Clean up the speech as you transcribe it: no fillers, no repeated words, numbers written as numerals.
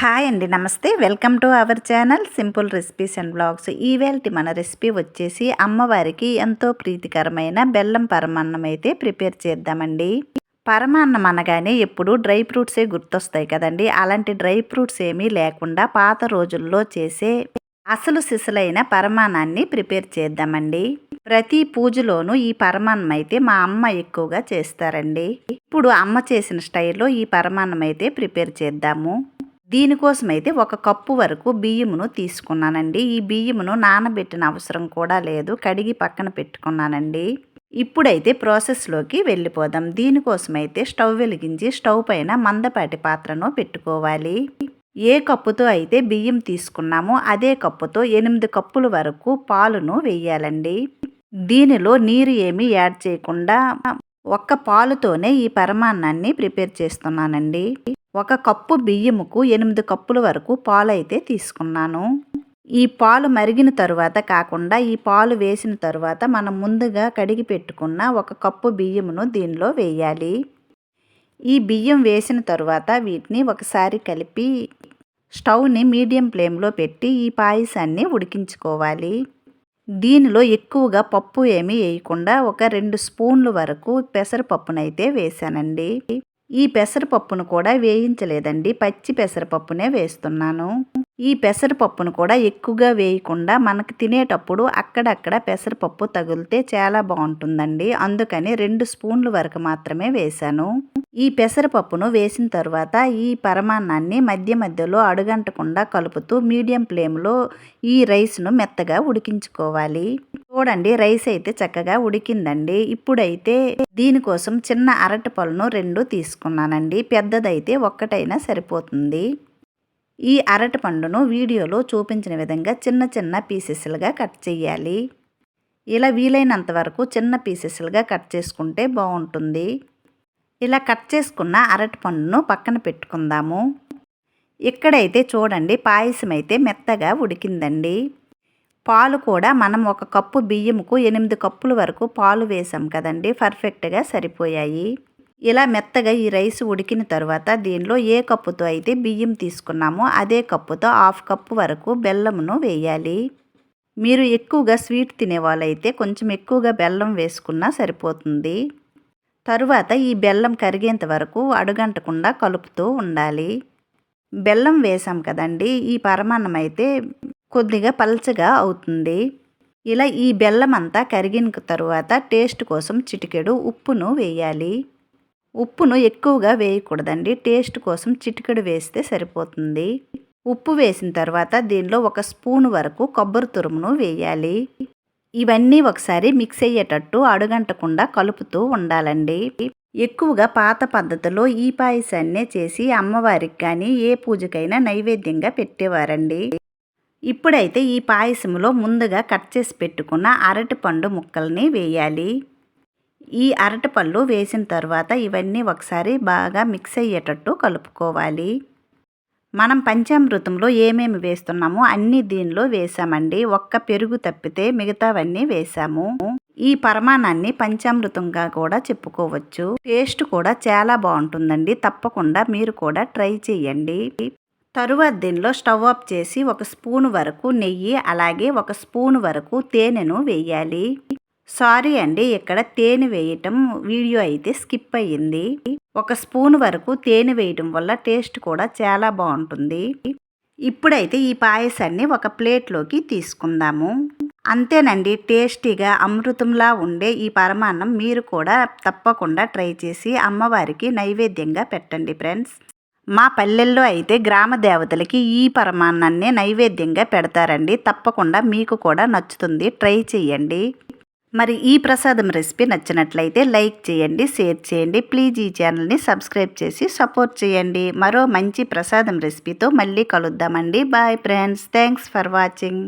Hi అండి, నమస్తే. Welcome to our channel simple recipes and blogs. ఈవేళ మన రెసిపీ వచ్చేసి అమ్మవారికి ఎంతో ప్రీతికరమైన బెల్లం పరమాన్నం అయితే ప్రిపేర్ చేద్దామండి. పరమాన్నం అనగానే ఎప్పుడు డ్రై ఫ్రూట్సే గుర్తొస్తాయి కదండి. అలాంటి డ్రై ఫ్రూట్స్ ఏమీ లేకుండా పాత రోజుల్లో చేసే అసలు సిసలైన పరమాన్నాన్ని ప్రిపేర్ చేద్దామండి. ప్రతి పూజలోనూ ఈ పరమాన్నం అయితే మా అమ్మ ఎక్కువగా చేస్తారండి. ఇప్పుడు అమ్మ చేసిన స్టైల్లో ఈ పరమాన్నం అయితే ప్రిపేర్ చేద్దాము. దీనికోసం అయితే 1 కప్పు వరకు బియ్యమును తీసుకున్నానండి. ఈ బియ్యమును నానబెట్టిన అవసరం కూడా లేదు, కడిగి పక్కన పెట్టుకున్నానండి. ఇప్పుడైతే ప్రాసెస్లోకి వెళ్ళిపోదాం. దీనికోసమైతే స్టవ్ వెలిగించి స్టవ్ పైన మందపాటి పాత్రను పెట్టుకోవాలి. ఏ కప్పుతో అయితే బియ్యం తీసుకున్నామో అదే కప్పుతో 8 కప్పుల వరకు పాలును వేయాలండి. దీనిలో నీరు ఏమీ యాడ్ చేయకుండా ఒక్క పాలుతోనే ఈ పరమాన్నాన్ని ప్రిపేర్ చేస్తున్నానండి. 1 కప్పు బియ్యముకు 8 కప్పుల వరకు పాలు అయితే తీసుకున్నాను. ఈ పాలు మరిగిన తరువాత కాకుండా ఈ పాలు వేసిన తరువాత మనం ముందుగా కడిగి పెట్టుకున్న 1 కప్పు బియ్యమును దీనిలో వేయాలి. ఈ బియ్యం వేసిన తరువాత వీటిని ఒకసారి కలిపి స్టవ్ని మీడియం ఫ్లేమ్లో పెట్టి ఈ పాయసాన్ని ఉడికించుకోవాలి. దీనిలో ఎక్కువగా పప్పు ఏమీ వేయకుండా ఒక 2 స్పూన్ల వరకు పెసరపప్పునైతే వేసానండి. ఈ పెసరపప్పును కూడా వేయించలేదండి, పచ్చి పెసరపప్పునే వేస్తున్నాను. ఈ పెసరపప్పును కూడా ఎక్కువగా వేయకుండా మనకు తినేటప్పుడు అక్కడక్కడ పెసరపప్పు తగిలితే చాలా బాగుంటుందండి. అందుకని 2 స్పూన్ల వరకు మాత్రమే వేశాను. ఈ పెసరపప్పును వేసిన తర్వాత ఈ పరమాన్నాన్ని మధ్య మధ్యలో అడుగంటకుండా కలుపుతూ మీడియం ఫ్లేమ్లో ఈ రైస్ను మెత్తగా ఉడికించుకోవాలి. చూడండి, రైస్ అయితే చక్కగా ఉడికిందండి. ఇప్పుడైతే దీనికోసం చిన్న అరటిపళ్ళను 2 తీసుకున్నానండి. పెద్దదైతే ఒక్కటైనా సరిపోతుంది. ఈ అరటిపండును వీడియోలో చూపించిన విధంగా చిన్న చిన్న పీసెస్లుగా కట్ చేయాలి. ఇలా వీలైనంత వరకు చిన్న పీసెస్లుగా కట్ చేసుకుంటే బాగుంటుంది. ఇలా కట్ చేసుకున్న అరటిపండును పక్కన పెట్టుకుందాము. ఇక్కడైతే చూడండి, పాయసం అయితే మెత్తగా ఉడికిందండి. పాలు కూడా మనం 1 కప్పు బియ్యముకు 8 కప్పుల వరకు పాలు వేసాం కదండి, పర్ఫెక్ట్గా సరిపోయాయి. ఇలా మెత్తగా ఈ రైస్ ఉడికిన తర్వాత దీనిలో ఏ కప్పుతో అయితే బియ్యం తీసుకున్నామో అదే కప్పుతో 1/2 కప్పు వరకు బెల్లమును వేయాలి. మీరు ఎక్కువగా స్వీట్ తినే వాళ్ళైతే కొంచెం ఎక్కువగా బెల్లం వేసుకున్నా సరిపోతుంది. తరువాత ఈ బెల్లం కరిగేంత వరకు అడుగంటకుండా కలుపుతూ ఉండాలి. బెల్లం వేసాం కదండి, ఈ పరమాన్నం అయితే కొద్దిగా పల్చగా అవుతుంది. ఇలా ఈ బెల్లం అంతా కరిగిన తరువాత టేస్ట్ కోసం చిటికెడు ఉప్పును వేయాలి. ఉప్పును ఎక్కువగా వేయకూడదండి, టేస్ట్ కోసం చిటికెడు వేస్తే సరిపోతుంది. ఉప్పు వేసిన తర్వాత దీనిలో 1 స్పూన్ వరకు కొబ్బరి తురుమును వేయాలి. ఇవన్నీ ఒకసారి మిక్స్ అయ్యేటట్టు అడుగంటకుండా కలుపుతూ ఉండాలండి. ఎక్కువగా పాత పద్ధతిలో ఈ పాయసాన్నే చేసి అమ్మవారికి కానీ ఏ పూజకైనా నైవేద్యంగా పెట్టేవారండి. ఇప్పుడైతే ఈ పాయసంలో ముందుగా కట్ చేసి పెట్టుకున్న అరటిపండు ముక్కల్ని వేయాలి. ఈ అరటిపళ్ళు వేసిన తర్వాత ఇవన్నీ ఒకసారి బాగా మిక్స్ అయ్యేటట్టు కలుపుకోవాలి. మనం పంచామృతంలో ఏమేమి వేస్తున్నామో అన్నీ దీనిలో వేసామండి. ఒక్క పెరుగు తప్పితే మిగతావన్నీ వేసాము. ఈ పరమాన్నాన్ని పంచామృతంగా కూడా చెప్పుకోవచ్చు. టేస్ట్ కూడా చాలా బాగుంటుందండి. తప్పకుండా మీరు కూడా ట్రై చేయండి. తరువాత దీనిలో స్టవ్ ఆఫ్ చేసి 1 స్పూన్ వరకు నెయ్యి అలాగే 1 స్పూన్ వరకు తేనెను వేయాలి. సారీ అండి, ఇక్కడ తేనె వేయటం వీడియో అయితే స్కిప్ అయ్యింది. 1 స్పూన్ వరకు తేనె వేయడం వల్ల టేస్ట్ కూడా చాలా బాగుంటుంది. ఇప్పుడైతే ఈ పాయసాన్ని ఒక ప్లేట్లోకి తీసుకుందాము. అంతేనండి, టేస్టీగా అమృతంలా ఉండే ఈ పరమాన్నం మీరు కూడా తప్పకుండా ట్రై చేసి అమ్మవారికి నైవేద్యంగా పెట్టండి ఫ్రెండ్స్. మా పల్లెల్లో అయితే గ్రామ దేవతలకి ఈ పరమాన్నాన్నే నైవేద్యంగా పెడతారండి. తప్పకుండా మీకు కూడా నచ్చుతుంది, ట్రై చేయండి. మరి ఈ ప్రసాదం రెసిపీ నచ్చినట్లయితే లైక్ చేయండి, షేర్ చేయండి. ప్లీజ్ ఈ ఛానల్ని సబ్స్క్రైబ్ చేసి సపోర్ట్ చేయండి. మరో మంచి ప్రసాదం రెసిపీతో మళ్ళీ కలుద్దామండి. Bye friends, thanks for watching.